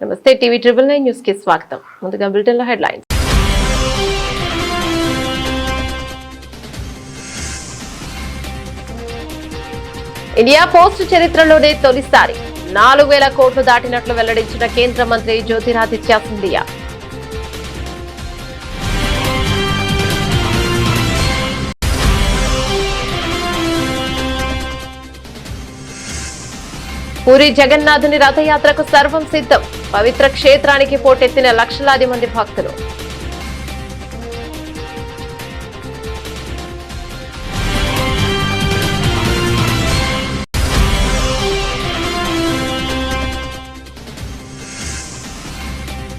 నమస్తే TV 999 news కి స్వాగతం. ముందుగా బులెటిన్ లో హెడ్లైన్స్. ఇండియా పోస్ట్ చరిత్రలోనే తొలిసారి 4,000 కోట్లు దాటినట్లు వెల్లడించిన కేంద్ర మంత్రి జ్యోతిరాదిత్య సింధియా. పూరి జగన్నాథుని రథయాత్రకు సర్వం సిద్ధం. పవిత్ర క్షేత్రానికి పోటెత్తిన లక్షలాది మంది భక్తులు.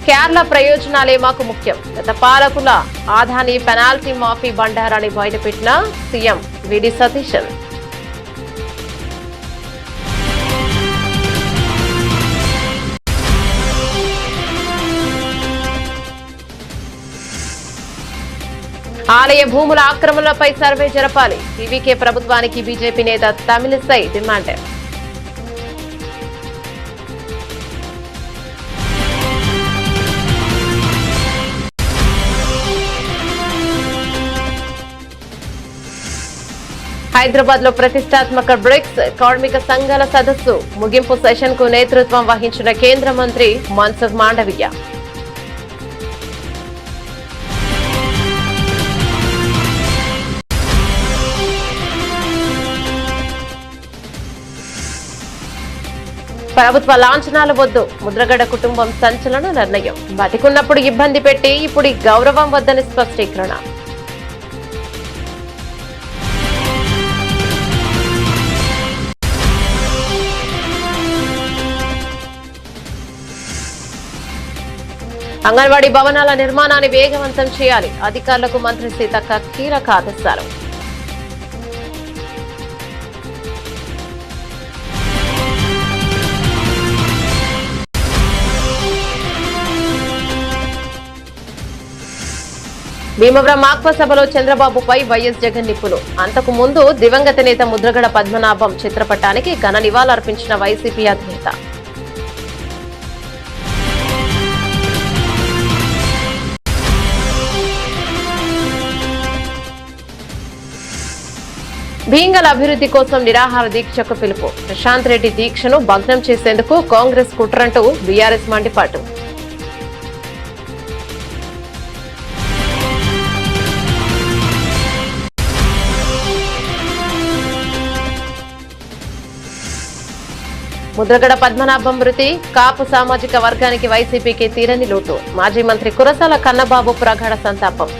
కేరళ ప్రయోజనాలే మాకు ముఖ్యం. గత పాలకుల ఆదాని పెనాల్టీ మాఫీ బండారాన్ని బయటపెట్టిన సీఎం విడి సతీశన్. ఆలయ భూముల ఆక్రమణలపై సర్వే జరపాలి. టీవీకే ప్రభుత్వానికి బీజేపీ నేత తమిళిసై డిమాండ్. హైదరాబాద్ లో ప్రతిష్టాత్మక బ్రిక్స్ కార్మిక సంఘాల సదస్సు ముగింపు సెషన్ కు నేతృత్వం వహించిన కేంద్ర మంత్రి మన్సుఖ్ మాండవీయ. ప్రభుత్వ లాంఛనాల వద్దు. ముద్రగడ కుటుంబం సంచలన నిర్ణయం. బతికున్నప్పుడు ఇబ్బంది పెట్టి ఇప్పుడు గౌరవం వద్దని స్పష్టీకరణ. అంగన్వాడీ భవనాల నిర్మాణాన్ని వేగవంతం చేయాలి. అధికారులకు మంత్రి సీతక్క కీలక ఆదేశాలు. భీమవరం ఆక్వ సభలో చంద్రబాబుపై వైఎస్ జగన్ నిప్పులు. అంతకు ముందు దివంగత నేత ముద్రగడ పద్మనాభం చిత్రపటానికి ఘన నివాళులర్పించిన వైసీపీ అధినేత. భీంగల్ అభివృద్ధి కోసం నిరాహార దీక్షకు పిలుపు. ప్రశాంత్ రెడ్డి దీక్షను భగ్నం చేసేందుకు కాంగ్రెస్ కుట్రంటూ బీఆర్ఎస్ మండిపాటు. ముద్రగడ పద్మనాభం మృతి కాపు సామాజిక వర్గానికి వైసీపీకి తీరని లోటు. మాజీ మంత్రి కురసాల కన్నబాబు ప్రగాఢ సంతాపం.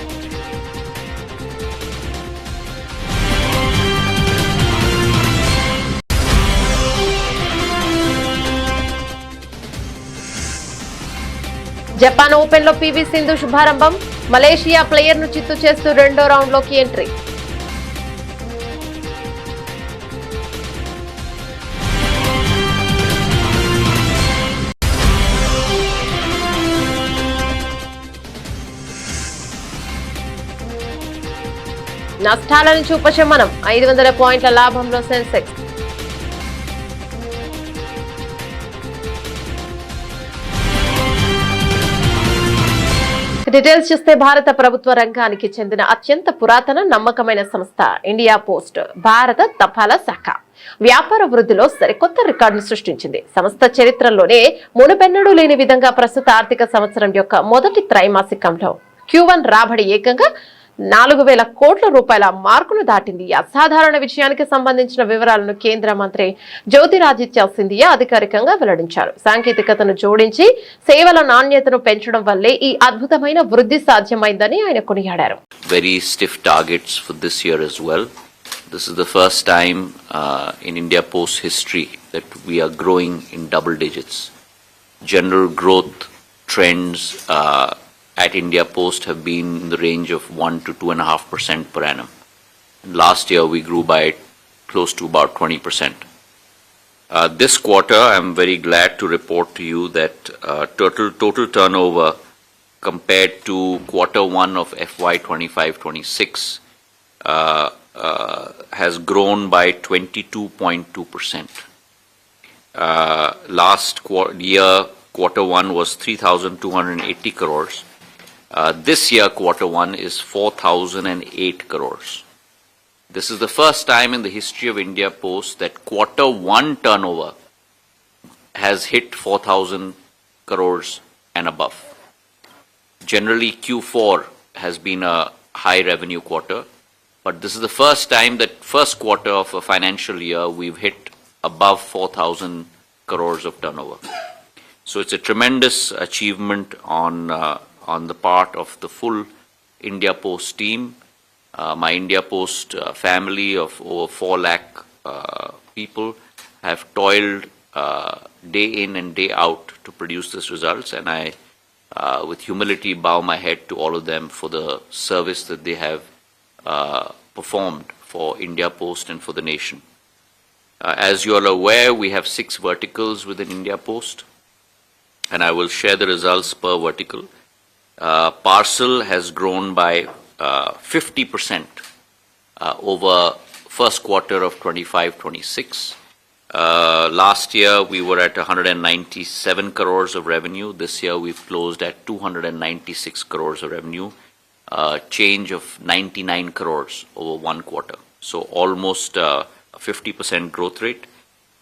జపాన్ ఓపెన్ లో పీవీ సింధు శుభారంభం. మలేషియా ప్లేయర్ ను చిత్తు చేస్తూ రెండో రౌండ్ లోకి ఎంట్రీ. నష్టాల నుంచి ఉపశమనం. 500 పాయింట్ల లాభంలో సెన్సెక్స్. డీటెయిల్స్ చూస్తే భారత ప్రభుత్వ రంగానికి చెందిన అత్యంత పురాతన నమ్మకమైన సంస్థ ఇండియా పోస్ట్ భారత తపాలా శాఖ వ్యాపార వృద్ధిలో సరికొత్త రికార్డును సృష్టించింది. సంస్థ చరిత్రలోనే మునుపెన్నడూ లేని విధంగా ప్రస్తుత ఆర్థిక సంవత్సరం యొక్క మొదటి త్రైమాసికంలో Q1 రాబడి ఏకంగా 4,000 కోట్ల రూపాయల మార్కును దాటింది. అసాధారణ విషయానికి సంబంధించిన వివరాలను కేంద్ర మంత్రి జ్యోతిరాదిత్య సింధియా అధికారికంగా వెల్లడించారు. సాంకేతికతను జోడించి సేవల నాణ్యతను పెంచడం వల్లే ఈ అద్భుతమైన వృద్ధి సాధ్యమైందని ఆయన కొనియాడారు. Very stiff targets for this year as well. This is the first time in India Post history that we are growing in double digits. General growth trends at India Post have been in the range of 1 to 2.5% per annum. And last year we grew by close to about 20%. This quarter I'm very glad to report to you that total turnover compared to quarter 1 of FY 25-26 has grown by 22.2%. Last year quarter one was 3,280 crores. This year, quarter one is 4,008 crores. This is the first time in the history of India Post that quarter one turnover has hit 4,000 crores and above. Generally, Q4 has been a high revenue quarter, but this is the first time that first quarter of a financial year we've hit above 4,000 crores of turnover. So it's a tremendous achievement on the part of the full India Post team. My India Post family of over 4 lakh people have toiled day in and day out to produce these results, and I, with humility, bow my head to all of them for the service that they have performed for India Post and for the nation. As you are aware, we have 6 verticals within India Post, and I will share the results per vertical. Parcel has grown by 50% over first quarter of 25-26. Last year we were at 197 crores of revenue. This year we've closed at 296 crores of revenue, change of 99 crores over one quarter. So almost a 50% growth rate.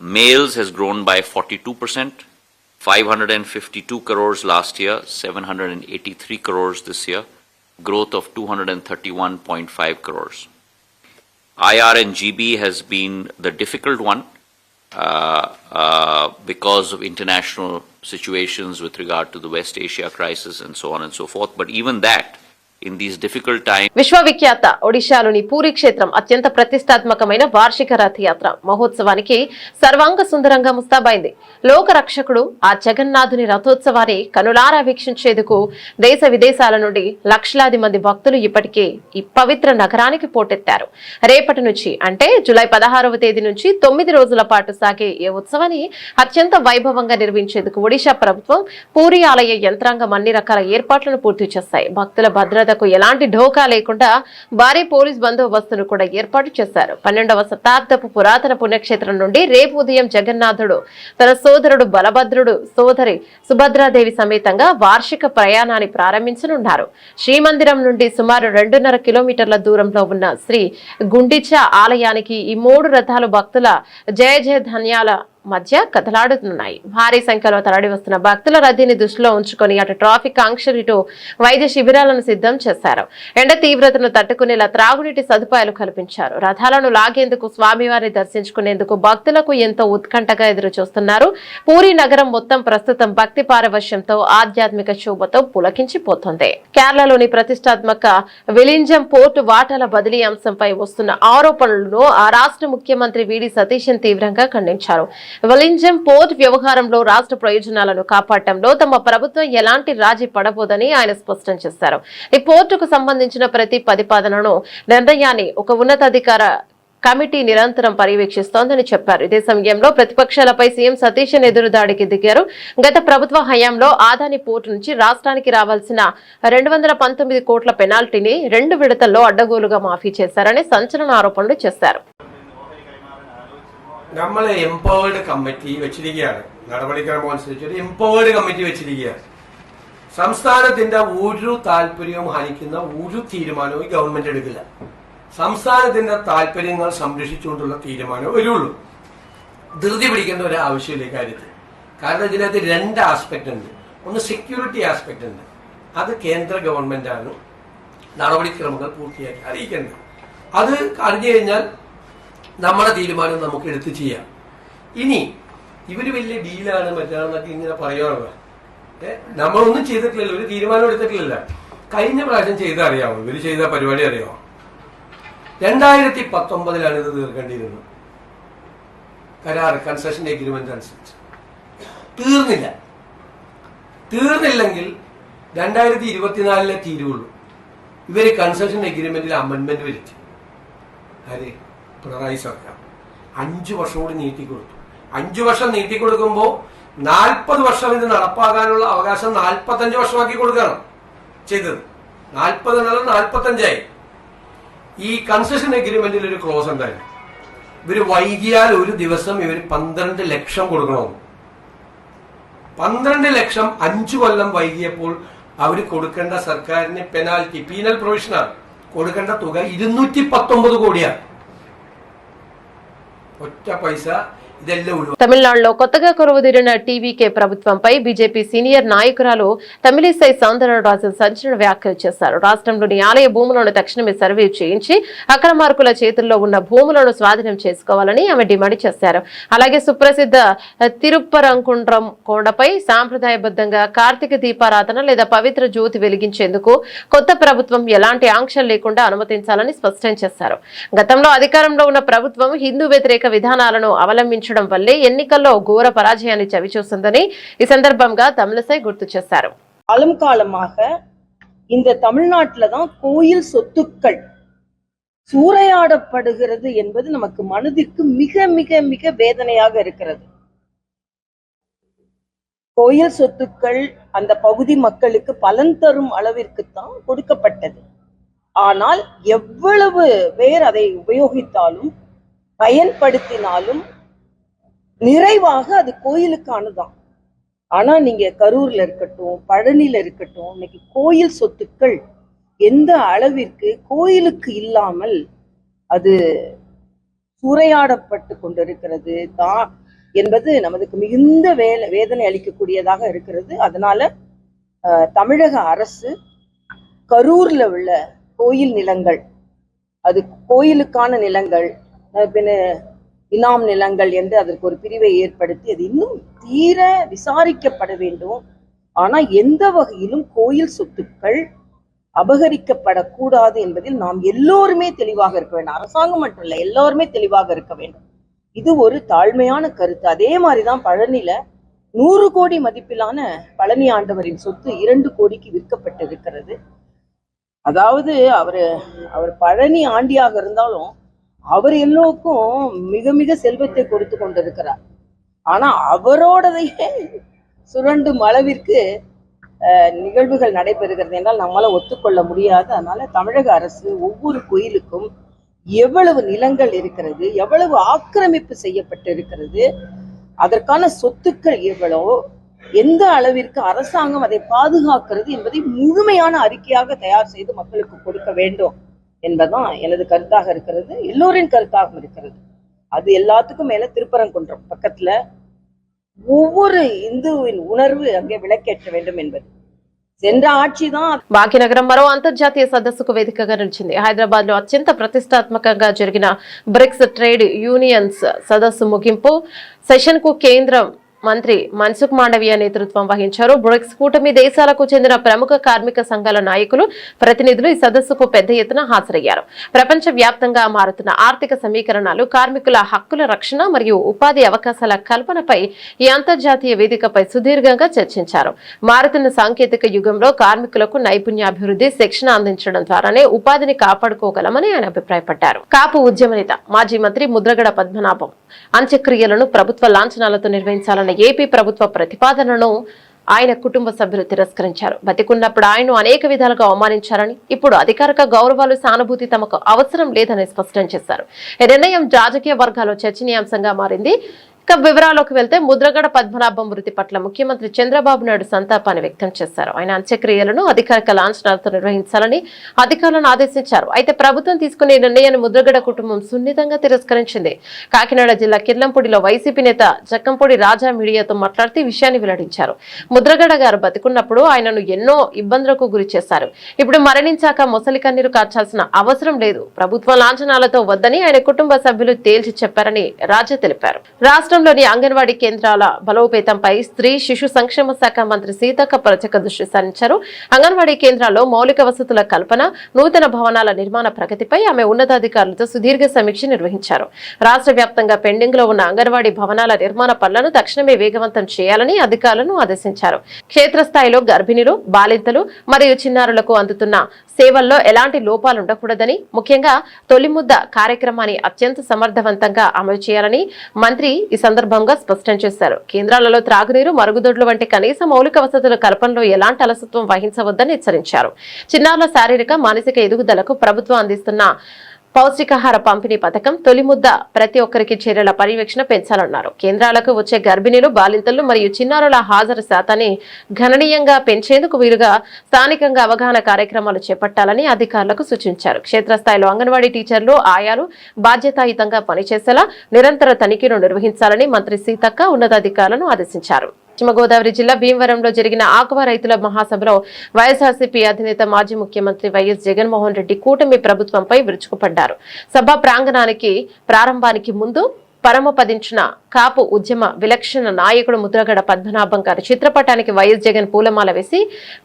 Mails has grown by 42%, 552 crores last year, 783 crores this year, growth of 231.5 crores. IR and GB has been the difficult one because of international situations with regard to the West Asia crisis and so on and so forth. But even that, in these difficult times. విశ్వవిఖ్యాత ఒడిశాలోని పూరి క్షేత్రం అత్యంత ప్రతిష్టాత్మకమైన వార్షిక రథయాత్ర మహోత్సవానికి సర్వాంగ సుందరంగా ముస్తాబైంది. లోక రక్షకుడు ఆ జగన్నాథుని రథోత్సవాన్ని కనులారా వీక్షించేందుకు దేశ విదేశాల నుండి లక్షలాది మంది భక్తులు ఇప్పటికే ఈ పవిత్ర నగరానికి పోటెత్తారు. రేపటి నుంచి అంటే జూలై 16వ తేదీ నుంచి 9 రోజుల పాటు సాగే ఈ ఉత్సవాన్ని అత్యంత వైభవంగా నిర్వహించేందుకు ఒడిశా ప్రభుత్వం పూరి ఆలయ యంత్రాంగం అన్ని రకాల ఏర్పాట్లను పూర్తి చేశాయి. భక్తుల భద్రత ఎలాంటి ఢోకా లేకుండా భారీ పోలీస్ బందోబస్తును కూడా ఏర్పాటు చేశారు. 12వ శతాబ్దపు పురాతన పుణ్యక్షేత్రం నుండి రేపు ఉదయం జగన్నాథుడు తన సోదరుడు బలభద్రుడు సోదరి సుభద్రాదేవి సమేతంగా వార్షిక ప్రయాణాన్ని ప్రారంభించనున్నారు. శ్రీమందిరం నుండి సుమారు 2.5 కిలోమీటర్ల దూరంలో ఉన్న శ్రీ గుండిచా ఆలయానికి ఈ 3 రథాలు భక్తుల జయ జయ ధన్యాల మధ్య కదలాడుతున్నాయి. భారీ సంఖ్యలో తరలి వస్తున్న భక్తుల రద్దీని దృష్టిలో ఉంచుకొని అటు ట్రాఫిక్ ఆంక్షలు ఇటు వైద్య శిబిరాలను సిద్ధం చేశారు. ఎండ తీవ్రతను తట్టుకునేలా త్రాగునీటి సదుపాయాలు కల్పించారు. రథాలను లాగేందుకు స్వామివారిని దర్శించుకునేందుకు భక్తులకు ఎంతో ఉత్కంఠగా ఎదురు చూస్తున్నారు. పూరి నగరం మొత్తం ప్రస్తుతం భక్తి పారవశ్యంతో ఆధ్యాత్మిక శోభతో పులకించిపోతుంది. కేరళలోని ప్రతిష్టాత్మక విలింజం పోర్టు వాటాల బదిలీ అంశంపై వస్తున్న ఆరోపణలను ఆ రాష్ట్ర ముఖ్యమంత్రి వీడి సతీశన్ తీవ్రంగా ఖండించారు. విలింజం పోర్ట్ వ్యవహారంలో రాష్ట్ర ప్రయోజనాలను కాపాడటంలో తమ ప్రభుత్వం ఎలాంటి రాజీ పడబోదని ఆయన స్పష్టం చేశారు. ఈ పోర్టుకు సంబంధించిన ప్రతి ప్రతిపాదనను నిర్ణయాన్ని ఒక ఉన్నతాధికార కమిటీ నిరంతరం పర్యవేక్షిస్తోందని చెప్పారు. ఇదే సమయంలో ప్రతిపక్షాలపై సీఎం సతీశన్ ఎదురుదాడికి దిగారు. గత ప్రభుత్వ హయాంలో ఆదాని పోర్టు నుంచి రాష్ట్రానికి రావాల్సిన 219 కోట్ల పెనాల్టీని 2 విడతల్లో అడ్డగోలుగా మాఫీ చేశారని సంచలన ఆరోపణలు చేశారు. നമ്മൾ എംപവേർഡ് കമ്മിറ്റി വെച്ചിരിക്കുകയാണ്. നടപടിക്രമം അനുസരിച്ച് ഒരു എംപവേർഡ് കമ്മിറ്റി വെച്ചിരിക്കുകയാണ്. സംസ്ഥാനത്തിന്റെ ഒരു താല്പര്യവും ഹനിക്കുന്ന ഒരു തീരുമാനവും ഗവൺമെന്റ് എടുക്കില്ല. സംസ്ഥാനത്തിന്റെ താല്പര്യങ്ങൾ സംരക്ഷിച്ചുകൊണ്ടുള്ള തീരുമാനമേ വരുള്ളൂ. ധൃതി പിടിക്കേണ്ട ഒരു ആവശ്യമില്ല കാര്യത്തിൽ. കാരണം ഇതിനകത്ത് 2 ആസ്പെക്ട് ഉണ്ട്. ഒന്ന് സെക്യൂരിറ്റി ആസ്പെക്ട് ഉണ്ട്. അത് കേന്ദ്ര ഗവൺമെന്റാണ് നടപടിക്രമങ്ങൾ പൂർത്തിയാക്കി അറിയിക്കേണ്ടത്. അത് അറിഞ്ഞു കഴിഞ്ഞാൽ നമ്മുടെ തീരുമാനം നമുക്ക് എടുത്ത് ചെയ്യാം. ഇനി ഇവര് വലിയ ഡീലാണ് മറ്റാണെന്നൊക്കെ ഇങ്ങനെ പറയാറുള്ള നമ്മളൊന്നും ചെയ്തിട്ടില്ലല്ലോ, ഒരു തീരുമാനം എടുത്തിട്ടില്ല. കഴിഞ്ഞ പ്രാവശ്യം ചെയ്താൽ അറിയാമോ? ഇവര് ചെയ്ത പരിപാടി അറിയാമോ? 2019 ഇത് തീർക്കേണ്ടിയിരുന്നത്. കരാർ കൺസെഷൻ എഗ്രിമെന്റ് അനുസരിച്ച് തീർന്നില്ലെങ്കിൽ 2024 തീരുള്ളൂ. ഇവര് കൺസെഷൻ എഗ്രിമെന്റിൽ അമെന്റ്മെന്റ് വരുത്തി. ആര്? പിണറായി സർക്കാർ 5 വർഷം കൂടി നീട്ടിക്കൊടുത്തു. 5 വർഷം നീട്ടിക്കൊടുക്കുമ്പോൾ 40 വർഷം ഇത് നടപ്പാക്കാനുള്ള അവകാശം 45 വർഷമാക്കി കൊടുക്കണം ചെയ്തത്. 40 45ആയി. ഈ കൺസെഷൻ എഗ്രിമെന്റിൽ ഒരു ക്ലോസ് ഉണ്ടായിരുന്നു. ഇവര് വൈകിയാൽ ഒരു ദിവസം ഇവർ 12 ലക്ഷം കൊടുക്കണമെന്ന്. 12 ലക്ഷം 5 കൊല്ലം വൈകിയപ്പോൾ അവർ കൊടുക്കേണ്ട സർക്കാരിന് പെനാൽറ്റി പീനൽ പ്രൊവിഷനാണ് കൊടുക്കേണ്ട തുക 219 കോടിയാണ്. ఒక్క పైసా ఇదెల్ల ఉల్వ. తమిళనాడులో కొత్తగా కొలువుదీరిన టీవీకే ప్రభుత్వంపై బీజేపీ సీనియర్ నాయకురాలు తమిళిసై సౌందరరాజన్ సంచలన వ్యాఖ్యలు చేశారు. రాష్ట్రంలోని ఆలయ భూములను తక్షణమే సర్వే చేయించి అక్రమార్కుల చేతుల్లో ఉన్న భూములను స్వాధీనం చేసుకోవాలని ఆమె డిమాండ్ చేశారు. అలాగే సుప్రసిద్ధ తిరుప్పరంకుండ్రం కొండపై సాంప్రదాయబద్ధంగా కార్తీక దీపారాధన లేదా పవిత్ర జ్యోతి వెలిగించేందుకు కొత్త ప్రభుత్వం ఎలాంటి ఆంక్షలు లేకుండా అనుమతించాలని స్పష్టం చేశారు. గతంలో అధికారంలో ఉన్న ప్రభుత్వం హిందూ వ్యతిరేక విధానాలను అవలంబించడం వల్లే ఎన్నికల్లో ఘోర పరాజయాన్ని చవిచూసిందని ఈ సందర్భంగా తమిళసై గుర్తు చేశారు. காலமாக இந்த தமிழ்நாட்டில தான் கோயில் சொத்துக்கள் சூறையாடப்படுகிறது என்பது நமக்கு மனதிற்கு மிக மிக மிக வேதனையாக இருக்கிறது. கோயில் சொத்துக்கள் அந்த பகுதி மக்களுக்கு பலன் தரும் அளவிற்குத்தான் கொடுக்கப்பட்டது. ஆனால் எவ்வளவு பேர் அதை உபயோகித்தாலும் பயன்படுத்தினாலும் நிறைவாக அது கோயிலுக்கானதான். ஆனா நீங்க கரூர்ல இருக்கட்டும், பழனில இருக்கட்டும், இன்னைக்கு கோயில் சொத்துக்கள் எந்த அளவிற்கு கோயிலுக்கு இல்லாமல் அது சூறையாடப்பட்டு கொண்டிருக்கிறது தான் என்பது நமக்கு மிகுந்த வேதனை அளிக்கக்கூடியதாக இருக்கிறது. அதனால தமிழக அரசு கரூர்ல உள்ள கோயில் நிலங்கள், அது கோயிலுக்கான நிலங்கள், இனாம் நிலங்கள் என்று அதற்கு ஒரு பிரிவை ஏற்படுத்தி அது இன்னும் தீர விசாரிக்கப்பட வேண்டும். ஆனா எந்த வகையிலும் கோயில் சொத்துக்கள் அபகரிக்கப்படக்கூடாது என்பதில் நாம் எல்லோருமே தெளிவாக இருக்க வேண்டும். அரசாங்கம் மட்டும் இல்ல, எல்லோருமே தெளிவாக இருக்க வேண்டும். இது ஒரு தாழ்மையான கருத்து. அதே மாதிரிதான் பழனில 100 கோடி மதிப்பிலான பழனி ஆண்டவரின் சொத்து 2 கோடிக்கு விற்கப்பட்டிருக்கிறது. அதாவது அவர் பழனி ஆண்டியாக இருந்தாலும் அவர் எல்லோருக்கும் மிக மிக செல்வத்தை கொடுத்து கொண்டிருக்கிறார். ஆனா அவரோடதையே சுரண்டும் அளவிற்கு நிகழ்வுகள் நடைபெறுகிறது என்றால் நம்மளால ஒத்துக்கொள்ள முடியாது. அதனால தமிழக அரசு ஒவ்வொரு கோயிலுக்கும் எவ்வளவு நிலங்கள் இருக்கிறது, எவ்வளவு ஆக்கிரமிப்பு செய்யப்பட்டிருக்கிறது, அதற்கான சொத்துக்கள் எவ்வளவு, எந்த அளவிற்கு அரசாங்கம் அதை பாதுகாக்கிறது என்பதை முழுமையான அறிக்கையாக தயார் செய்து மக்களுக்கு கொடுக்க வேண்டும் என்பதுதான் எனது கருத்தாக இருக்கிறது, எல்லோரின் கருத்தாகவும் இருக்கிறது. அது எல்லாத்துக்கும் மேல திருப்பரங்குன்றம் பக்கத்துல ஒவ்வொரு இந்துவின் உணர்வு அங்கே விளக்கேற்ற வேண்டும் என்பது సెంట్ర ఆర్చిదాన్. భాగ్యనగరం మరో అంతర్జాతీయ సదస్సుకు వేదికగా నిలిచింది. హైదరాబాద్ లో అత్యంత ప్రతిష్టాత్మకంగా జరిగిన బ్రిక్స్ ట్రేడ్ యూనియన్స్ సదస్సు ముగింపు సెషన్ కు కేంద్రం మంత్రి మన్సుఖ్ మాండవీయ నేతృత్వం వహించారు. బ్రిక్స్ కూటమి దేశాలకు చెందిన ప్రముఖ కార్మిక సంఘాల నాయకులు, ప్రతినిధులు ఈ సదస్సుకు పెద్ద ఎత్తున హాజరయ్యారు. ప్రపంచ వ్యాప్తంగా మారుతున్న ఆర్థిక సమీకరణాలు, కార్మికుల హక్కుల రక్షణ మరియు ఉపాధి అవకాశాల కల్పనపై ఈ అంతర్జాతీయ వేదికపై సుదీర్ఘంగా చర్చించారు. మారుతున్న సాంకేతిక యుగంలో కార్మికులకు నైపుణ్యాభివృద్ధి, శిక్షణ అందించడం ద్వారానే ఉపాధిని కాపాడుకోగలమని ఆయన అభిప్రాయపడ్డారు. కాపు ఉద్యమ నేత, మాజీ మంత్రి ముద్రగడ పద్మనాభం అంత్యక్రియలను ప్రభుత్వ లాంఛనాలతో నిర్వహించాలని ఏపీ ప్రభుత్వ ప్రతిపాదనను ఆయన కుటుంబ సభ్యులు తిరస్కరించారు. బతికున్నప్పుడు ఆయన్ను అనేక విధాలుగా అవమానించారని, ఇప్పుడు అధికారిక గౌరవాలు, సానుభూతి తమకు అవసరం లేదని స్పష్టం చేశారు. ఈ నిర్ణయం రాజకీయ వర్గాల్లో చర్చనీయాంశంగా మారింది. ఇక వివరాల్లోకి వెళ్తే ముద్రగడ పద్మనాభం మృతి పట్ల ముఖ్యమంత్రి చంద్రబాబు నాయుడు సంతాపాన్ని వ్యక్తం చేశారు. ఆయన అంత్యక్రియలను అధికారిక లాంఛనాలతో నిర్వహించాలని అధికారులను ఆదేశించారు. అయితే ప్రభుత్వం తీసుకునే నిర్ణయాన్ని ముద్రగడ కుటుంబం సున్నితంగా తిరస్కరించింది. కాకినాడ జిల్లా కిర్లంపూడిలో వైసీపీ నేత జక్కంపూడి రాజా మీడియాతో మాట్లాడుతూ ఈ విషయాన్ని వెల్లడించారు. ముద్రగడ గారు బతికున్నప్పుడు ఆయనను ఎన్నో ఇబ్బందులకు గురి చేశారు. ఇప్పుడు మరణించాక మొసలి కన్నీరు కార్చాల్సిన అవసరం లేదు. ప్రభుత్వ లాంఛనాలతో వద్దని ఆయన కుటుంబ సభ్యులు తేల్చి చెప్పారని రాజా తెలిపారు. రాష్ట్రంలోని అంగన్వాడీ కేంద్రాల బలోపేతంపై స్త్రీ శిశు సంక్షేమ శాఖ మంత్రి సీతక్క ప్రత్యేక దృష్టి సారించారు. అంగన్వాడీ కేంద్రాల్లో మౌలిక వసతుల కల్పన, నూతన భవనాల నిర్మాణ ప్రగతిపై ఆమె ఉన్నతాధికారులతో సుదీర్ఘ సమీక్ష నిర్వహించారు. రాష్ట్ర వ్యాప్తంగా పెండింగ్ లో ఉన్న అంగన్వాడీ భవనాల నిర్మాణ పనులను తక్షణమే వేగవంతం చేయాలని అధికారులను ఆదేశించారు. క్షేత్రస్థాయిలో గర్భిణులు, బాలింతలు మరియు చిన్నారులకు అందుతున్న సేవల్లో ఎలాంటి లోపాలు ఉండకూడదని, ముఖ్యంగా తొలి ముద్ద కార్యక్రమాన్ని అత్యంత సమర్థవంతంగా అమలు చేయాలని మంత్రి ఈ సందర్భంగా స్పష్టం చేశారు. కేంద్రాలలో త్రాగునీరు, మరుగుదొడ్లు వంటి కనీస మౌలిక వసతుల కల్పనలో ఎలాంటి అలసత్వం వహించవద్దని హెచ్చరించారు. చిన్నారుల శారీరక, మానసిక ఎదుగుదలకు ప్రభుత్వం అందిస్తున్న పౌష్టికాహార పంపిణీ పథకం తొలి ముద్ద ప్రతి ఒక్కరికి చర్యల పర్యవేక్షణ పెంచాలన్నారు. కేంద్రాలకు వచ్చే గర్భిణీలు, బాలింతలు మరియు చిన్నారుల హాజరు శాతాన్ని గణనీయంగా పెంచేందుకు వీలుగా స్థానికంగా అవగాహన కార్యక్రమాలు చేపట్టాలని అధికారులకు సూచించారు. క్షేత్రస్థాయిలో అంగన్వాడీ టీచర్లు, ఆయాలు బాధ్యతాయుతంగా పనిచేసేలా నిరంతర తనిఖీలు నిర్వహించాలని మంత్రి సీతక్క ఉన్నతాధికారులను ఆదేశించారు. పశ్చిమ గోదావరి జిల్లా భీమవరంలో జరిగిన ఆక్వా రైతుల మహాసభలో వైఎస్ఆర్సీపీ అధినేత మాజీ ముఖ్యమంత్రి వైఎస్ జగన్మోహన్ రెడ్డి కూటమి ప్రభుత్వంపై విరుచుకుపడ్డారు. సభ ప్రారంభానికి ముందు పరమపదించిన కాపు ఉద్యమ విలక్షణ నాయకుడు ముద్రగడ పద్మనాభం గారి చిత్రపటానికి వైఎస్ జగన్ పూలమాల వేసి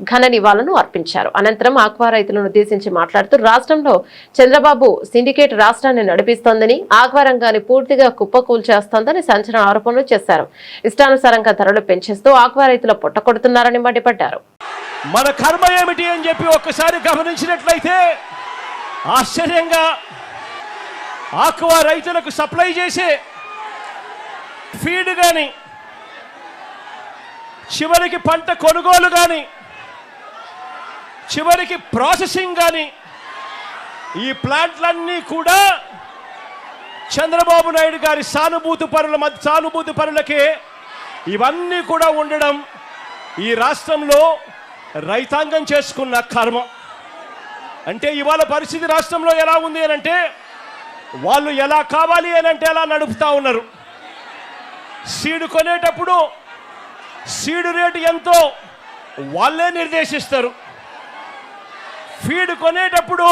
ఘన నివాళులను అర్పించారు. అనంతరం ఆక్వా రైతులను ఉద్దేశించి మాట్లాడుతూ రాష్ట్రంలో చంద్రబాబు సిండికేట్ రాష్ట్రాన్ని నడిపిస్తోందని, ఆక్వా రంగాన్ని పూర్తిగా కుప్పకూల్చేస్తోందని సంచలన ఆరోపణలు చేశారు. ఇష్టానుసారంగా ధరలు పెంచేస్తూ ఆక్వా రైతుల పొట్టకొడుతున్నారని మండిపడ్డారు. మన కర్మ ఏమిటి అని చెప్పి ఒక్కసారి గమనించినట్లయితే ఆశ్చర్యంగా ఆక్వా రైతులకు సప్లై చేసే ఫీడ్ కానీ, చివరికి పంట కొనుగోలు కానీ, చివరికి ప్రాసెసింగ్ కానీ, ఈ ప్లాంట్లన్నీ కూడా చంద్రబాబు నాయుడు గారి సానుభూతి పరులకే ఇవన్నీ కూడా ఉండడం ఈ రాష్ట్రంలో రైతాంగం చేసుకున్న కర్మ. అంటే ఇవాళ పరిస్థితి రాష్ట్రంలో ఎలా ఉంది అని అంటే, వాళ్ళు ఎలా కావాలి అని అంటే అలా నడుపుతా ఉన్నారు. సీడు కొనేటప్పుడు సీడు రేటు ఎంతో వాళ్ళే నిర్దేశిస్తారు. ఫీడ్ కొనేటప్పుడు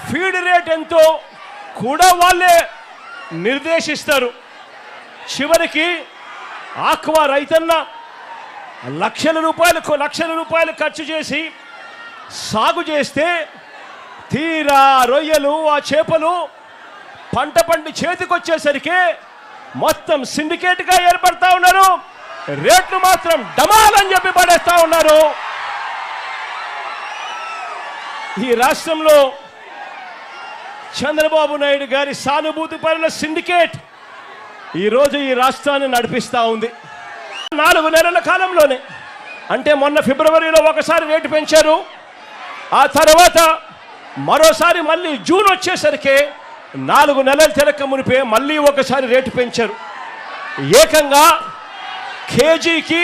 ఫీడ్ రేట్ ఎంతో కూడా వాళ్ళే నిర్దేశిస్తారు. చివరికి ఆక్వా రైతన్న లక్షల రూపాయలు ఖర్చు చేసి సాగు చేస్తే తీరా రొయ్యలు, ఆ చేపలు పంట పండి చేతికొచ్చేసరికి మొత్తం సిండికేట్గా ఏర్పడతా ఉన్నారు. రేట్లు మాత్రం డమాలని చెప్పి పడేస్తా ఉన్నారు. ఈ రాష్ట్రంలో చంద్రబాబు నాయుడు గారి సానుభూతి పరుల సిండికేట్ ఈరోజు ఈ రాష్ట్రాన్ని నడిపిస్తూ ఉంది. 4 నెలల కాలంలోనే, అంటే మొన్న ఫిబ్రవరిలో ఒకసారి రేటు పెంచారు. ఆ తర్వాత మరోసారి మళ్ళీ జూన్ వచ్చేసరికి 4 నెలలు తిరక్క మునిపే మళ్ళీ ఒకసారి రేటు పెంచారు. ఏకంగా కేజీకి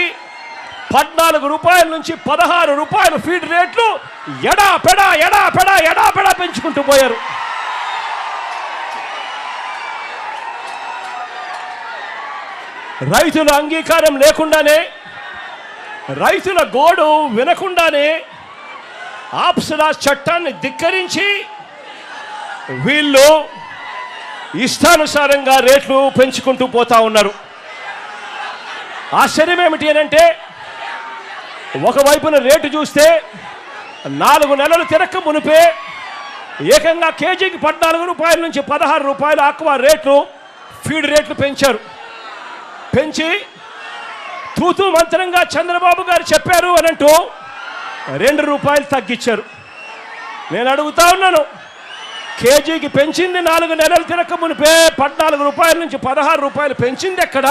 14 రూపాయల నుంచి 16 రూపాయలు ఫీడ్ రేట్లు ఎడా పెంచుకుంటూ పోయారు. రైతుల అంగీకారం లేకుండానే, రైతుల గోడు వినకుండానే ఆప్సరా చట్టాన్ని ధిక్కరించి వీళ్ళు ఇష్టానుసారంగా రేట్లు పెంచుకుంటూ పోతా ఉన్నారు. ఆశ్చర్యం ఏమిటి అనంటే, ఒకవైపున రేటు చూస్తే 4 నెలలు తిరక్క మునిపే ఏకంగా కేజీకి 14 రూపాయల నుంచి 16 రూపాయలు ఆక్వా రేట్లు, ఫీడ్ రేట్లు పెంచారు. పెంచి తూతూ మంత్రంగా చంద్రబాబు గారు చెప్పారు అనంటూ 2 రూపాయలు తగ్గించారు. నేను అడుగుతా ఉన్నాను, కేజీకి పెంచింది 4 నెలలు తిరక్క మునిపే 14 రూపాయల నుంచి 16 రూపాయలు పెంచింది ఎక్కడ?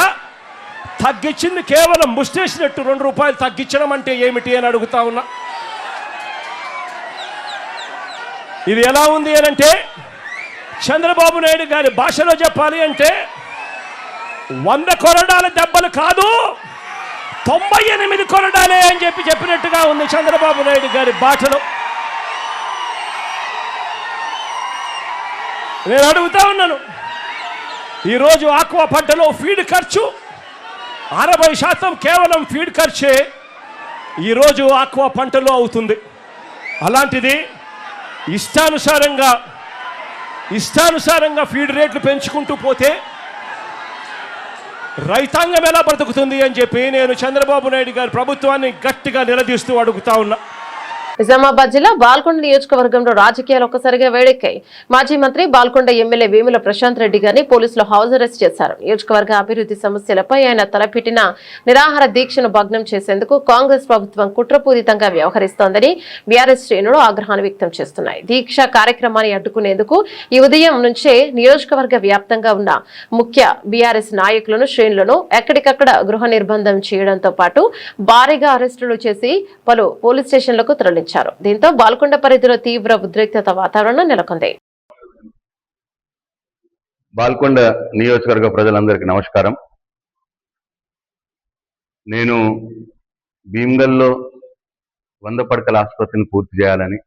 తగ్గించింది కేవలం ముష్టేసినట్టు 2 రూపాయలు తగ్గించడం అంటే ఏమిటి అని అడుగుతా ఉన్నా. ఇది ఎలా ఉంది అనంటే, చంద్రబాబు నాయుడు గారి భాషలో చెప్పాలి అంటే 100 కొరడాల దెబ్బలు కాదు, 98 కొరడాలే అని చెప్పినట్టుగా ఉంది చంద్రబాబు నాయుడు గారి భాషలో. నేను అడుగుతా ఉన్నాను, ఈరోజు ఆక్వా పంటలో ఫీడ్ ఖర్చు 60% కేవలం ఫీడ్ ఖర్చే ఈరోజు ఆక్వా పంటలో అవుతుంది. అలాంటిది ఇష్టానుసారంగా ఫీడ్ రేట్లు పెంచుకుంటూ పోతే రైతాంగం ఎలా బ్రతుకుతుంది అని చెప్పి నేను చంద్రబాబు నాయుడు గారి ప్రభుత్వాన్ని గట్టిగా నిలదీస్తూ అడుగుతా ఉన్నా. నిజామాబాద్ జిల్లా బాల్కొండ నియోజకవర్గంలో రాజకీయాలు ఒక్కసారిగా వేడెక్కాయి. మాజీ మంత్రి బాల్కొండ ఎమ్మెల్యే వేముల ప్రశాంత్ రెడ్డి గారిని పోలీసులు హౌస్ అరెస్ట్ చేశారు. నియోజకవర్గ అభివృద్ధి సమస్యలపై ఆయన తలపెట్టిన నిరాహార దీక్షను భగ్నం చేసేందుకు కాంగ్రెస్ ప్రభుత్వం కుట్రపూరితంగా వ్యవహరిస్తోందని బీఆర్ఎస్ శ్రేణులు ఆగ్రహాన్ని వ్యక్తం చేస్తున్నాయి. దీక్ష కార్యక్రమాన్ని అడ్డుకునేందుకు ఈ ఉదయం నుంచే నియోజకవర్గ వ్యాప్తంగా ఉన్న ముఖ్య బీఆర్ఎస్ నాయకులను, శ్రేణులను ఎక్కడికక్కడ గృహ నిర్బంధం చేయడంతో పాటు భారీగా అరెస్టులు చేసి పలు పోలీస్ స్టేషన్లకు తరలించారు. దీంతో బాల్కొండ పరిధిలో తీవ్ర ఉద్రిక్తత వాతావరణం నెలకొంది. బాల్కొండ నియోజకవర్గ ప్రజలందరికీ నమస్కారం. నేను భీమ్గల్లో 100 పడకల ఆసుపత్రిని పూర్తి చేయాలని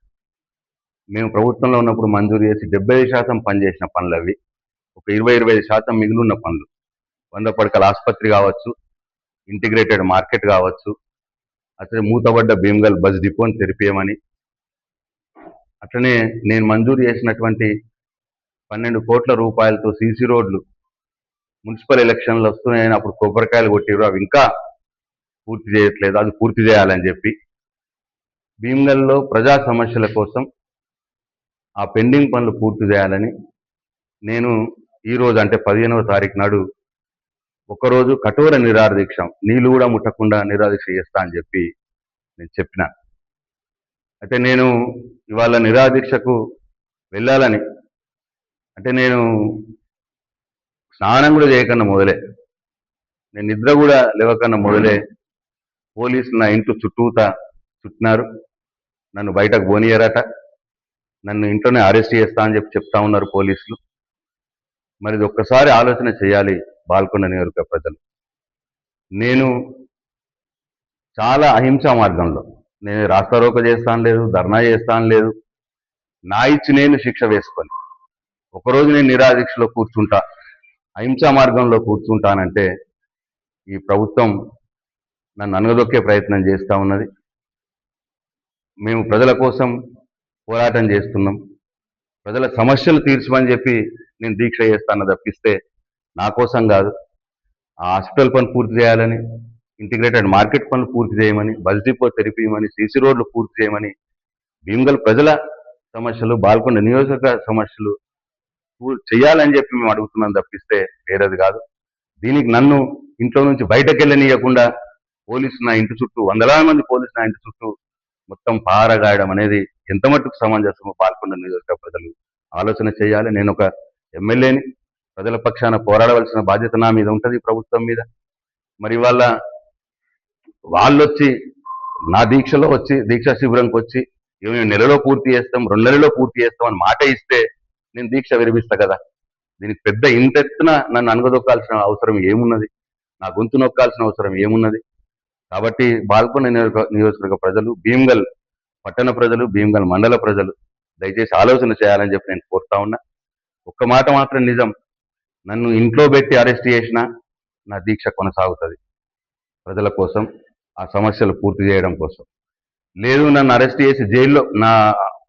మేము ప్రభుత్వంలో ఉన్నప్పుడు మంజూరు చేసి 75% పనిచేసిన పనులు అవి. ఒక 20-25% మిగిలిన పనులు. 100 పడకల ఆసుపత్రి కావచ్చు, ఇంటిగ్రేటెడ్ మార్కెట్ కావచ్చు, అట్లనే మూతబడ్డ భీమ్గల్ బస్ డిపోని తెరిపియమని, అట్లనే నేను మంజూరు చేసినటువంటి 12 కోట్ల రూపాయలతో సీసీ రోడ్లు మున్సిపల్ ఎలక్షన్లు వస్తున్నాయని అప్పుడు కొబ్బరికాయలు కొట్టిరు, అవి ఇంకా పూర్తి చేయట్లేదు, అది పూర్తి చేయాలని చెప్పి భీమ్గల్లో ప్రజా సమస్యల కోసం ఆ పెండింగ్ పనులు పూర్తి చేయాలని నేను ఈరోజు అంటే 15వ తారీఖు నాడు ఒకరోజు కఠోర నిరాదీక్ష, నీళ్లు కూడా ముట్టకుండా నిరాదీక్ష చేస్తా అని చెప్పి నేను చెప్పిన. అయితే నేను ఇవాళ నిరాదీక్షకు వెళ్ళాలని అంటే నేను స్నానం కూడా చేయకన్నా మొదలే, నేను నిద్ర కూడా లేవకన్నా మొదలే పోలీసులు నా ఇంటి చుట్టూతా చుట్టినారు. నన్ను బయటకు పోనీయరట, నన్ను ఇంట్లోనే అరెస్ట్ చేస్తా అని చెప్పి చెప్తా ఉన్నారు పోలీసులు. మరి ఇది ఒక్కసారి ఆలోచన చేయాలి బాల్కొండ నియోజకవర్గ ప్రజలు. నేను చాలా అహింసా మార్గంలో, నేను రాస్తారోక చేస్తాను లేదు, ధర్నా చేస్తాను లేదు, నా ఇచ్చి నేను శిక్ష వేసుకొని ఒకరోజు నేను నిరాదీక్షలో కూర్చుంటా, అహింసా మార్గంలో కూర్చుంటానంటే ఈ ప్రభుత్వం నన్ను అనగదొక్కే ప్రయత్నం చేస్తూ ఉన్నది. మేము ప్రజల కోసం పోరాటం చేస్తున్నాం, ప్రజల సమస్యలు తీర్చమని చెప్పి నేను దీక్ష చేస్తాను తప్పిస్తే నా కోసం కాదు. ఆ హాస్పిటల్ పని పూర్తి చేయాలని, ఇంటిగ్రేటెడ్ మార్కెట్ పనులు పూర్తి చేయమని, బస్ డిపో తెరిపియమని, సీసీ రోడ్లు పూర్తి చేయమని, భీమ్గల్ ప్రజల సమస్యలు, బాల్కొండ నియోజకవర్గ సమస్యలు చేయాలని చెప్పి మేము అడుగుతున్నాం తప్పిస్తే వేరేది కాదు. దీనికి నన్ను ఇంట్లో నుంచి బయటకు వెళ్ళనీయకుండా పోలీసు నా ఇంటి చుట్టూ, వందలాది మంది పోలీసు నా ఇంటి చుట్టూ మొత్తం పారగాయడం అనేది ఎంత మట్టుకు సమంజసమో బాల్కొండ నియోజకవర్గ ప్రజలు ఆలోచన చేయాలి. నేను ఒక ఎమ్మెల్యేని, ప్రజల పక్షాన పోరాడవలసిన బాధ్యత నా మీద ఉంటుంది, ప్రభుత్వం మీద. మరి వాళ్ళ వాళ్ళొచ్చి నా దీక్షలో వచ్చి, దీక్షా శిబిరంకి వచ్చి మేము నెలలో పూర్తి చేస్తాం, 2 నెలల్లో పూర్తి చేస్తాం అని మాట ఇస్తే నేను దీక్ష విరమిస్తా కదా. దీనికి పెద్ద ఇంతెత్తున నన్ను అనగదొక్కాల్సిన అవసరం ఏమున్నది, నా గొంతు నొక్కాల్సిన అవసరం ఏమున్నది? కాబట్టి బాల్కొండ నియోజకవర్గ ప్రజలు, భీమ్గల్ పట్టణ ప్రజలు, భీమ్గల్ మండల ప్రజలు దయచేసి ఆలోచన చేయాలని చెప్పి నేను కోరుతా ఉన్నా. ఒక్క మాట మాత్రం నిజం, నన్ను ఇంట్లో పెట్టి అరెస్ట్ చేసినా నా దీక్ష కొనసాగుతుంది ప్రజల కోసం, ఆ సమస్యలు పూర్తి చేయడం కోసం. లేదు నన్ను అరెస్ట్ చేసి జైల్లో, నా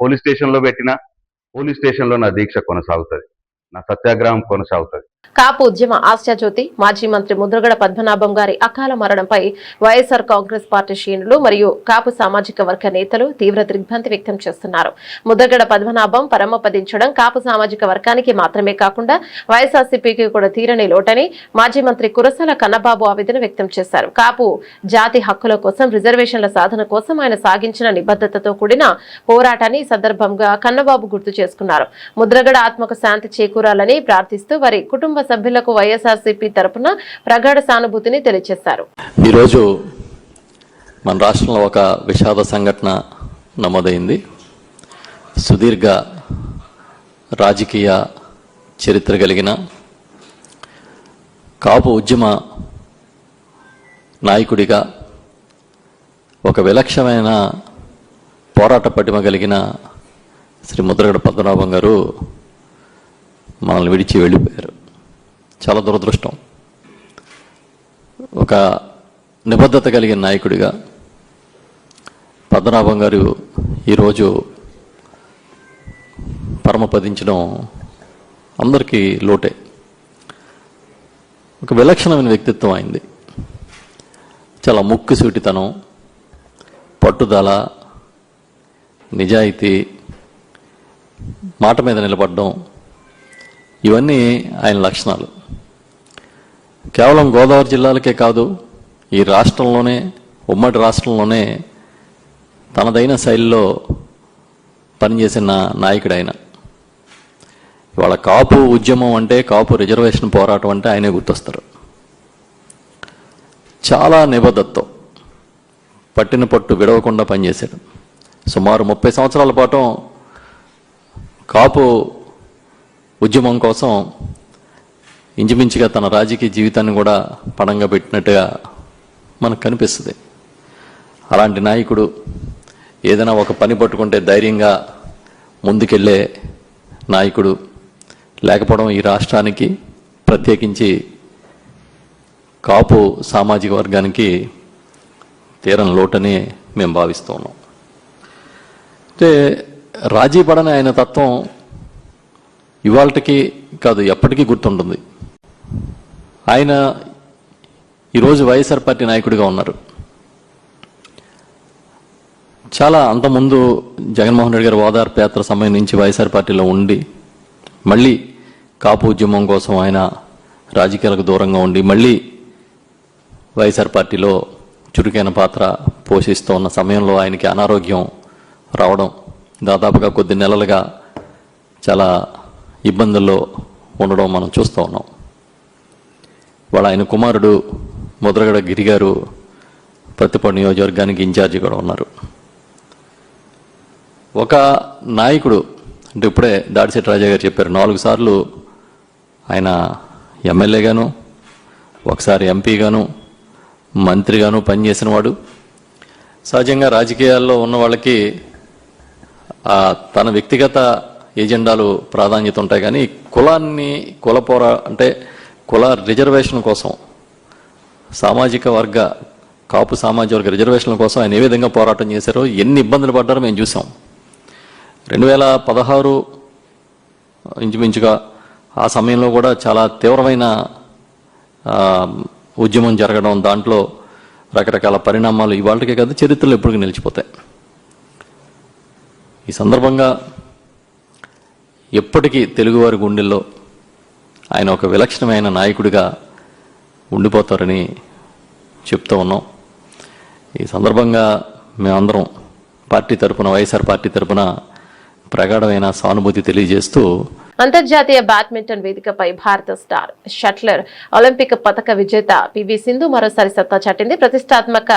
పోలీస్ స్టేషన్లో పెట్టినా పోలీస్ స్టేషన్లో నా దీక్ష కొనసాగుతుంది, నా సత్యాగ్రహం కొనసాగుతుంది. కాపు ఉద్యమ ఆశాజ్యోతి మాజీ మంత్రి ముద్రగడ పద్మనాభం గారి అకాల మరణంపై వైఎస్ఆర్ కాంగ్రెస్ పార్టీ శ్రేణులు మరియు కాపు సామాజిక వర్గ నేతలు తీవ్ర దిగ్భ్రాంతి వ్యక్తం చేస్తున్నారు. ముద్రగడ పద్మనాభం పరమపదించడం కాపు సామాజిక వర్గానికి మాత్రమే కాకుండా వైఎస్ఆర్సీపీకి కూడా తీరని లోటని మాజీ మంత్రి కురసాల కన్నబాబు ఆవేదన వ్యక్తం చేశారు. కాపు జాతి హక్కుల కోసం, రిజర్వేషన్ల సాధన కోసం ఆయన సాగించిన నిబద్ధతతో కూడిన పోరాటాన్ని ఈ సందర్భంగా కన్నబాబు గుర్తు చేసుకున్నారు. ముద్రగడ ఆత్మకు శాంతి చేకూరాలని ప్రార్థిస్తూ వారి కుటుంబ సభ్యులకు వైఎస్ఆర్సీపీ తరపున ప్రగాఢ సానుభూతిని తెలియజేశారు. ఈరోజు మన రాష్ట్రంలో ఒక విషాద సంఘటన నమోదైంది. సుదీర్ఘ రాజకీయ చరిత్ర కలిగిన కాపు ఉద్యమ నాయకుడిగా, ఒక విలక్షణమైన పోరాట పటిమ కలిగిన శ్రీ ముద్రగడ పద్మనాభం గారు మనల్ని విడిచి వెళ్ళిపోయారు. చాలా దురదృష్టం. ఒక నిబద్ధత కలిగిన నాయకుడిగా పద్మనాభం గారు ఈరోజు పరమపదించడం అందరికీ లోటే. ఒక విలక్షణమైన వ్యక్తిత్వం అయింది. చాలా ముక్కుసూటితనం, పట్టుదల, నిజాయితీ, మాట మీద నిలబడడం, ఇవన్నీ ఆయన లక్షణాలు. కేవలం గోదావరి జిల్లాలకే కాదు, ఈ రాష్ట్రంలోనే, ఉమ్మడి రాష్ట్రంలోనే తనదైన శైలిలో పనిచేసిన నాయకుడు ఆయన. ఇవాళ కాపు ఉద్యమం అంటే, కాపు రిజర్వేషన్ పోరాటం అంటే ఆయనే గుర్తొస్తారు. చాలా నిబద్ధతతో పట్టిన పట్టు విడవకుండా పనిచేశాడు. సుమారు 30 సంవత్సరాల పాటు కాపు ఉద్యమం కోసం ఇంచుమించుగా తన రాజకీయ జీవితాన్ని కూడా పణంగా పెట్టినట్టుగా మనకు కనిపిస్తుంది. అలాంటి నాయకుడు ఏదైనా ఒక పని పట్టుకుంటే ధైర్యంగా ముందుకెళ్ళే నాయకుడు లేకపోవడం ఈ రాష్ట్రానికి, ప్రత్యేకించి కాపు సామాజిక వర్గానికి తీరని లోటని మేము భావిస్తూ ఉన్నాం. అంటే రాజీ పడని ఆయన తత్వం ఇవాళకి కాదు, ఎప్పటికీ గుర్తుంటుంది. ఆయన ఈరోజు వైఎస్ఆర్ పార్టీ నాయకుడిగా ఉన్నారు. చాలా అంతకుముందు జగన్మోహన్ రెడ్డి గారి ఓదార్పు యాత్ర సమయం నుంచి వైఎస్ఆర్ పార్టీలో ఉండి మళ్ళీ కాపు ఉద్యమం కోసం ఆయన రాజకీయాలకు దూరంగా ఉండి మళ్ళీ వైఎస్ఆర్ పార్టీలో చురుకైన పాత్ర పోషిస్తూ ఉన్న సమయంలో ఆయనకి అనారోగ్యం రావడం, దాదాపుగా కొద్ది నెలలుగా చాలా ఇబ్బందుల్లో ఉండడం మనం చూస్తూ ఉన్నాం. వాళ్ళ ఆయన కుమారుడు ముద్రగడ గిరి గారు ప్రతిపాడు నియోజకవర్గానికి ఇన్ఛార్జి కూడా ఉన్నారు. ఒక నాయకుడు అంటే ఇప్పుడే దాడిశెట్టి రాజా గారు చెప్పారు, 4 సార్లు ఆయన ఎమ్మెల్యేగాను, ఒకసారి ఎంపీగాను, మంత్రిగాను పనిచేసిన వాడు. సహజంగా రాజకీయాల్లో ఉన్న వాళ్ళకి తన వ్యక్తిగత ఏజెండాలు ప్రాధాన్యత ఉంటాయి, కానీ కులాన్ని అంటే కుల రిజర్వేషన్ కోసం, సామాజిక వర్గ కాపు సామాజిక వర్గ రిజర్వేషన్ల కోసం ఆయన ఏ విధంగా పోరాటం చేశారో, ఎన్ని ఇబ్బందులు పడ్డారో మేము చూసాం. 2016 ఇంచుమించుగా ఆ సమయంలో కూడా చాలా తీవ్రమైన ఉద్యమం జరగడం, దాంట్లో రకరకాల పరిణామాలు ఇవాళకే కాదు చరిత్రలో ఎప్పటికీ నిలిచిపోతాయి. ఈ సందర్భంగా ఎప్పటికీ తెలుగువారి గుండెల్లో ఆయన ఒక విలక్షణమైన నాయకుడిగా ఉండిపోతారని చెప్తూ ఉన్నాం. ఈ సందర్భంగా మేమందరం పార్టీ తరపున, వైఎస్ఆర్ పార్టీ తరపున ప్రగాఢమైన సానుభూతి తెలియజేస్తూ, అంతర్జాతీయ బ్యాడ్మింటన్ వేదికపై భారత స్టార్ షట్లర్, ఒలింపిక్ పతక విజేత పివి సింధు మరోసారి సత్తా చాటింది. ప్రతిష్టాత్మక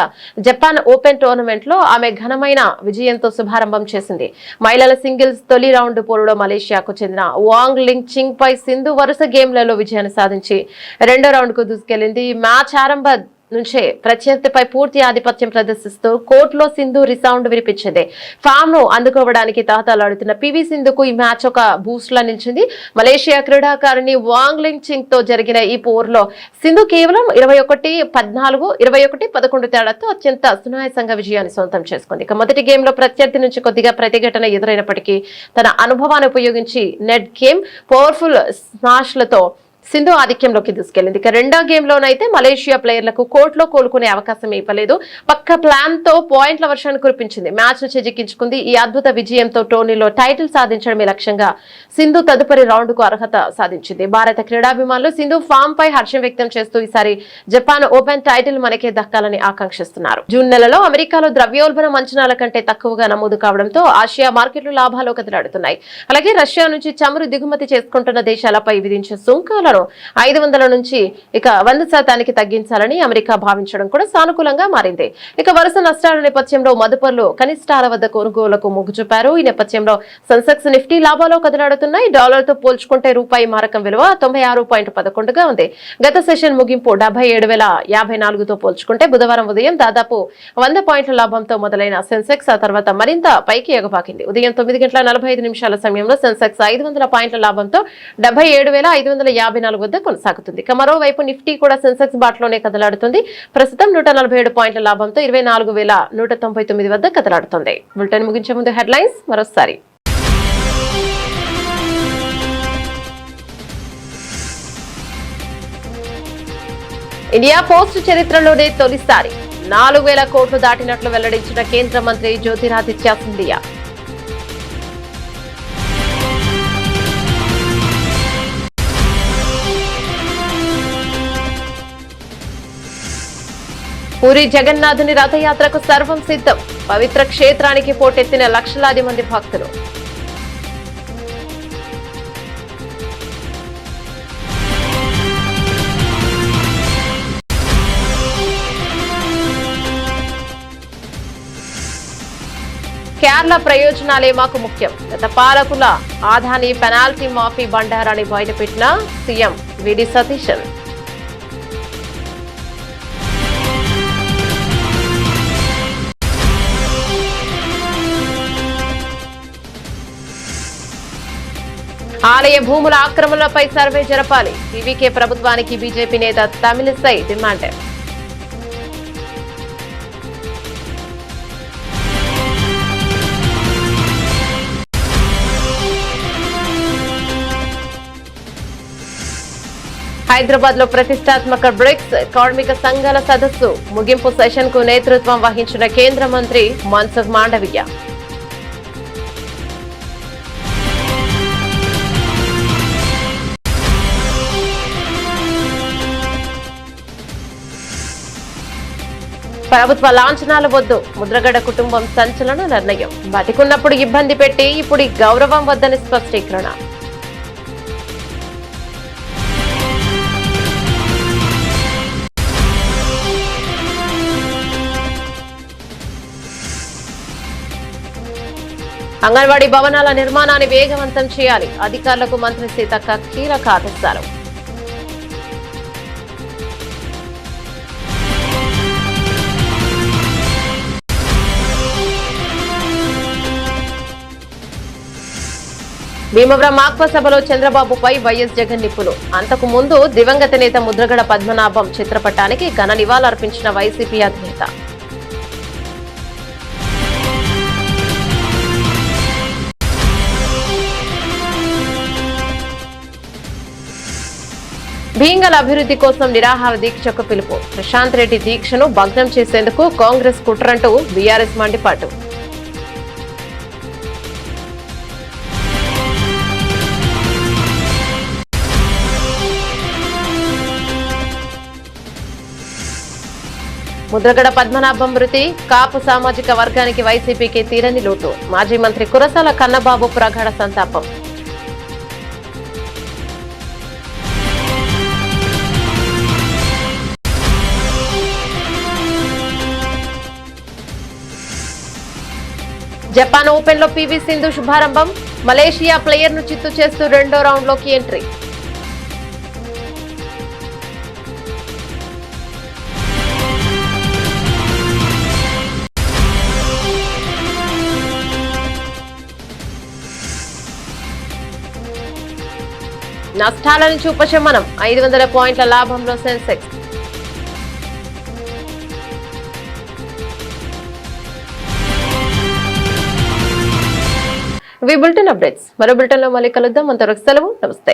జపాన్ ఓపెన్ టోర్నమెంట్ లో ఆమె ఘనమైన విజయంతో శుభారంభం చేసింది. మహిళల సింగిల్స్ తొలి రౌండ్ పోరులో మలేషియాకు చెందిన వాంగ్ లింగ్ చింగ్ పై సింధు వరుస గేమ్లలో విజయాన్ని సాధించి 2వ రౌండ్ కు దూసుకెళ్లింది. మ్యాచ్ ఆరంభ నుంచే ప్రత్యర్థిపై పూర్తి ఆధిపత్యం ప్రదర్శిస్తూ కోర్టులో సింధు రిసౌండ్ వినిపించింది. ఫామ్ ను అందుకోవడానికి తహతలాడుతున్న పివి సింధుకు ఈ మ్యాచ్ ఒక బూస్ట్ లా నిలిచింది. మలేషియా క్రీడాకారిణి వాంగ్ లింగ్ చింగ్ తో జరిగిన ఈ పోరులో సింధు కేవలం 21-14, 21-11 తేడాతో అత్యంత సునాయాసంగా విజయాన్ని సొంతం చేసుకుంది. ఇక మొదటి గేమ్ లో ప్రత్యర్థి నుంచి కొద్దిగా ప్రతిఘటన ఎదురైనప్పటికీ తన అనుభవాన్ని ఉపయోగించి నెట్ గేమ్ పవర్ఫుల్ స్మాష్లతో సింధు ఆధిక్యంలోకి దూసుకెళ్లింది. ఇక 2వ గేమ్ లోనైతే మలేషియా ప్లేయర్లకు కోర్టులో కోలుకునే అవకాశం ఇవ్వలేదు. పక్క ప్లాన్ తో పాయింట్ల వర్షాన్ని కురిపించింది. మ్యాచ్ ను చేజిక్కించుకుంది. ఈ అద్భుత విజయంతో టోర్నీలో టైటిల్ సాధించడమే లక్ష్యంగా సింధు తదుపరి రౌండ్ కు అర్హత సాధించింది. భారత క్రీడాభిమానులు సింధు ఫామ్ పై హర్షం వ్యక్తం చేస్తూ ఈసారి జపాన్ ఓపెన్ టైటిల్ మనకే దక్కాలని ఆకాంక్షిస్తున్నారు. జూన్ నెలలో అమెరికాలో ద్రవ్యోల్బణం అంచనాల కంటే తక్కువగా నమోదు కావడంతో ఆసియా మార్కెట్లు లాభాలు కదలాడుతున్నాయి. అలాగే రష్యా నుంచి చమురు దిగుమతి చేసుకుంటున్న దేశాలపై విధించే సుంకాలను 500 నుంచి ఇక 100% తగ్గించాలని అమెరికా భావించడం కూడా సానుకూలంగా మారింది. ఇక వరుస నష్టాల నేపథ్యంలో మదుపర్లు కనిష్టాల వద్ద కొనుగోలుకు మొగ్గు చూపారు. ఈ నేపథ్యంలో సెన్సెక్స్, నిఫ్టీ లాభాలు కదలాడుతున్నాయి. డాలర్తో పోల్చుకుంటే రూపాయి మారకం విలువ 96.11గా ఉంది. గత సెషన్ ముగింపు 77,054తో పోల్చుకుంటే బుధవారం ఉదయం దాదాపు 100 పాయింట్ల లాభంతో మొదలైన సెన్సెక్స్ ఆ తర్వాత మరింత పైకి ఎగబాకింది. ఉదయం 9:45 సమయంలో సెన్సెక్స్ 500 పాయింట్ల లాభంతో 77,554 వద్ద కొనసాగుతుంది. ఇక మరోవైపు నిఫ్టీ కూడా సెన్సెక్స్ బాట్లోనే కదలాడుతుంది. ప్రస్తుతం 147 పాయింట్ల లాభంతో 24,199 వద్ద కదలాడుతుంది. బులెటిన్ ముగించే ముందు హెడ్లైన్స్ మరోసారి. ఇండియా పోస్ట్ చరిత్రలోనే తొలిసారి 4,000 కోట్లు దాటినట్లు వెల్లడించిన కేంద్ర మంత్రి జ్యోతిరాదిత్య సింధియా. పూరి జగన్నాథుని రథయాత్రకు సర్వం సిద్ధం. పవిత్ర క్షేత్రానికి పోటెత్తిన లక్షలాది మంది భక్తులు. కేరళ ప్రయోజనాలే మాకు ముఖ్యం. గత పాలకుల ఆదాని పెనాల్టీ మాఫీ బండారాన్ని బయటపెట్టిన సీఎం విడి సతీశన్. ఆలయ భూముల ఆక్రమణలపై సర్వే జరపాలి. టీవీకే ప్రభుత్వానికి బీజేపీ నేత తమిళిసై డిమాండ్. హైదరాబాద్ లో ప్రతిష్టాత్మక బ్రిక్స్ కార్మిక సంఘాల సదస్సు ముగింపు సెషన్ కు నేతృత్వం వహించిన కేంద్ర మంత్రి మన్సుఖ్ మాండవీయ. ప్రభుత్వ లాంఛనాలు వద్దు, ముద్రగడ కుటుంబం సంచలన నిర్ణయం. బతికున్నప్పుడు ఇబ్బంది పెట్టి ఇప్పుడు గౌరవం వద్దని స్పష్టీకరణ. అంగన్వాడీ భవనాల నిర్మాణాన్ని వేగవంతం చేయాలి. అధికారులకు మంత్రి సీతక్క కీలక ఆదేశాలు. భీమవరం ఆక్వా సభలో చంద్రబాబుపై వైఎస్ జగన్ నిప్పులు. అంతకు ముందు దివంగత నేత ముద్రగడ పద్మనాభం చిత్రపటానికి ఘన నివాళులర్పించిన వైసీపీ అధినేత. భీంగల్ అభివృద్ధి కోసం నిరాహార దీక్షకు పిలుపు. ప్రశాంత్ రెడ్డి దీక్షను భగ్నం చేసేందుకు కాంగ్రెస్ కుట్రంటూ బీఆర్ఎస్ మండిపాటు. ముద్రగడ పద్మనాభం మృతి కాపు సామాజిక వర్గానికి వైసీపీకి తీరని లోటు. మాజీ మంత్రి కురసాల కన్నబాబు ప్రగాఢ సంతాపం. జపాన్ ఓపెన్ లో పీవీ సింధు శుభారంభం. మలేషియా ప్లేయర్ ను చిత్తు చేస్తూ రెండో రౌండ్ లోకి ఎంట్రీ. నష్టాల నుంచి ఉపశమనం. 500 పాయింట్ల లాభంలో సెన్సెక్స్. ఇవి బులెటిన్ అప్డేట్స్. మరో బులెటిన్ లో మళ్ళీ కలుద్దాం. అంతవరకు సెలవు. నమస్తే.